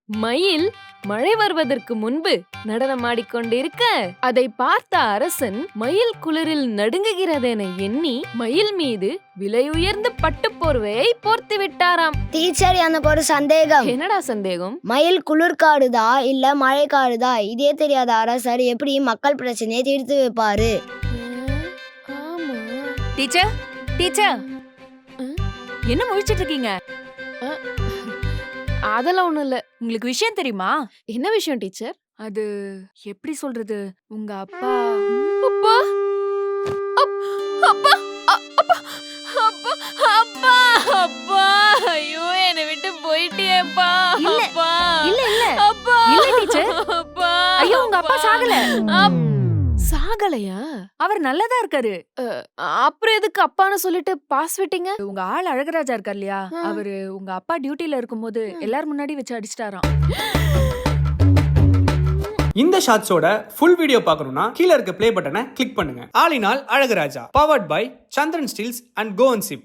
மயில் மழை வருவதற்கு முன்பு நடனமாடிக்கொண்டிருக்க அதை பார்த்த அரசன் மயில் குளிரில் நடுங்குகிறதென எண்ணி மயில் மீது விலை உயர்ந்த பட்டுப் போர்வையை போர்த்து விட்டாராம். டீச்சர், எனக்கு ஒரு சந்தேகம். என்னடா சந்தேகம்? மயில் குளிர்காடுதா இல்ல மழை காடுதா இதே தெரியாத அரசர் எப்படி மக்கள் பிரச்சனையை தீர்த்து வைப்பாரு? ஆமா. டீச்சர் டீச்சர் என்ன முழிச்சிட்டு இருக்கீங்க? அதெல்லாம் ஒண்ணும் இல்ல. உங்களுக்கு விஷயம் தெரியுமா? என்ன விஷயம் டீச்சர்? அது எப்படி சொல்றது, உங்க அப்பா அப்பா அப்பா அப்பா அப்பா அப்பா அப்பா ஐயோ, என்னை விட்டு போயிட்டியேப்பா. இல்ல, அப்பா இல்ல இல்ல அப்பா இல்ல டீச்சர். அப்பா ஐயோ, உங்க அப்பா சாகல. சாகலையா? அவர் நல்லதா இருக்காரு. அப்புறம் எதுக்கு அப்பான்னு சொல்லிட்டு பாஸ் விட்டீங்க? உங்க ஆள் அழகராஜா இருக்கார் இல்லையா, அவரு உங்க அப்பா டியூட்டில இருக்கும்போது எல்லாரும் முன்னாடி வச்சு அடிச்சிட்டாராம். இந்த ஷாட்ஸோட ஃபுல் வீடியோ பார்க்கணும்னா கீழ இருக்க ப்ளே பட்டனை கிளிக் பண்ணுங்க. ஆலினால் Alagaraja, powered by Chandran steels and கோவன்சிப்.